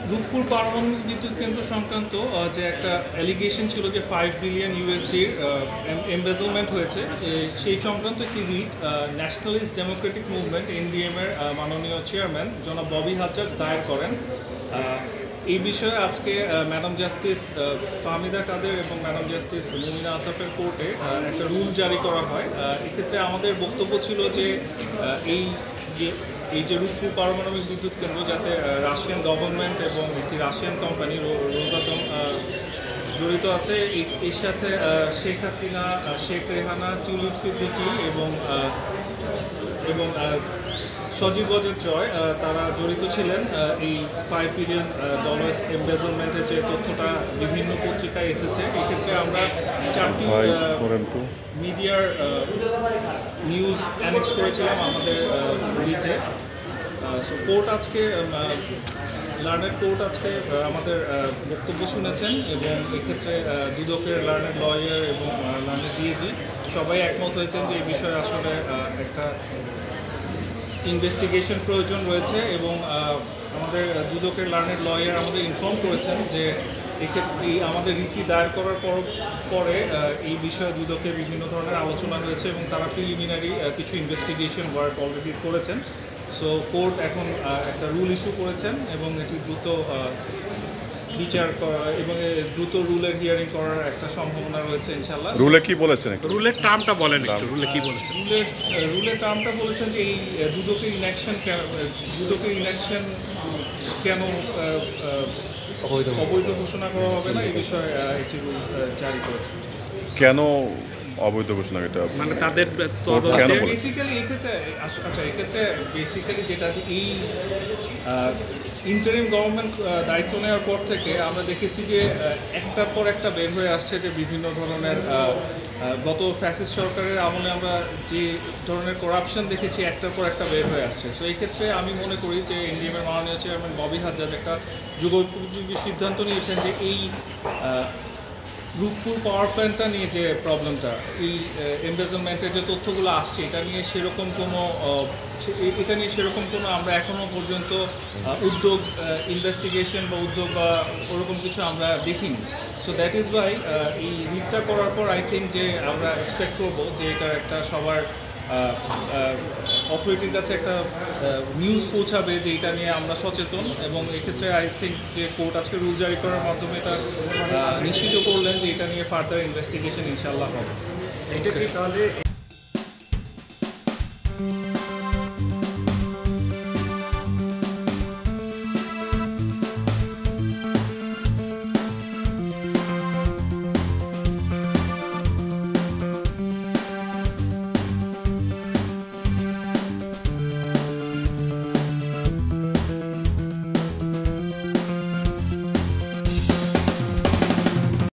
রূপপুর পারমাণবিক বিদ্যুৎ কেন্দ্র সংক্রান্ত যে একটা অ্যালিগেশন ছিল যে 5 বিলিয়ন ইউএসডির এমবেজলমেন্ট হয়েছে, সেই সংক্রান্ত একটি writ nationalist Democratic movement NDM এর মাননীয় চেয়ারম্যান জনাব ববি হাজ্জাজ দায়ের করেন। এই বিষয়ে আজকে ম্যাডাম জাস্টিস ফাহমিদা কাদের এবং ম্যাডাম জাস্টিস মুমিনা আসাফের কোর্টে একটা রুল জারি করা হয়। এক্ষেত্রে আমাদের বক্তব্য ছিল যে এই যে রূপপুর পারমাণবিক বিদ্যুৎ কেন্দ্র, যাতে রাশিয়ান গভর্নমেন্ট এবং একটি রাশিয়ান কোম্পানি রোজাতম জড়িত আছে, এর সাথে শেখ হাসিনা, শেখ রেহানা, টিউলিপ সিদ্দিকী এবং সজীব ওয়াজেদ জয় তারা জড়িত ছিলেন। এই $5 বিলিয়ন এমবেজলমেন্টের যে তথ্যটা বিভিন্ন পত্রিকায় এসেছে, এক্ষেত্রে আমরা 4টি মিডিয়ার নিউজ অ্যানেক্স করেছিলাম আমাদের রিটে। কোর্ট আজকে লার্নেড কোর্ট আজকে আমাদের বক্তব্য শুনেছেন এবং এক্ষেত্রে দুদকের লার্নেড লয়ার এবং লার্নেড ডিএজি সবাই একমত হয়েছেন যে এই বিষয়ে আসলে একটা ইনভেস্টিগেশন প্রয়োজন রয়েছে। এবং আমাদের দুদকের লার্নেড লয়ার আমাদের ইনফর্ম করেছেন যে এক্ষেত্রে আমাদের রীতি দায়ের করার পরে এই বিষয়ে দুদকের বিভিন্ন ধরনের আলোচনা হয়েছে এবং তারা প্রিলিমিনারি কিছু ইনভেস্টিগেশন ওয়ার্ক অলরেডি করেছেন। সো কোর্ট এখন একটা রুল ইস্যু করেছেন এবং এটি দ্রুত বিচার করা এবং দ্রুত রুলের হিয়ারিং করার একটা সম্ভাবনা রয়েছে ইনশাআল্লাহ। রুলে কি বলেছেন? রুলের টার্মটা বলেন একটু। রুলে কি বলেছেন? রুলের টার্মটা বলেছেন যে এই দুদকের ইনঅ্যাকশন কেন অবৈধ ঘোষণা করা হবে না, এই বিষয়ে একটি রুল জারি করেছে। কেন অবৈধ ঘোষণা? এটা মানে তাদের বেসিক্যালি এক্ষেত্রে এক্ষেত্রে বেসিক্যালি যেটা এই ইন্টারিম গভর্নমেন্ট দায়িত্ব নেওয়ার পর থেকে আমরা দেখেছি যে একটার পর একটা বের হয়ে আসছে যে বিভিন্ন ধরনের গত ফ্যাসিস্ট সরকারের আমলে আমরা যে ধরনের করাপশন দেখেছি একটার পর একটা বের হয়ে আসছে। সো এই ক্ষেত্রে আমি মনে করি যে এনডিএমের মাননীয় চেয়ারম্যান ববি হাজ্জাজ একটা যুগোপযোগী সিদ্ধান্ত নিয়েছেন যে এই রূপপুর পাওয়ার প্ল্যান্টটা নিয়ে যে প্রবলেমটা, এই এমবেজলমেন্টের যে তথ্যগুলো আসছে, এটা নিয়ে সেরকম কোনো আমরা এখনও পর্যন্ত উদ্যোগ ইনভেস্টিগেশন বা উদ্যোগ বা ওরকম কিছু আমরা দেখিনি। সো দ্যাট ইজ ওয়াই এই রিটটা করার পর আই থিঙ্ক যে আমরা এক্সপেক্ট করবো যে এটা একটা সবার অথরিটির কাছে একটা নিউজ পৌঁছাবে যে এটা নিয়ে আমরা সচেতন। এবং এক্ষেত্রে আই থিঙ্ক যে কোর্ট আজকে রুল জারি করার মাধ্যমে এটা নিশ্চিত করলেন যে এটা নিয়ে ফার্দার ইনভেস্টিগেশন ইনশাআল্লাহ হবে। এটা কি তাহলে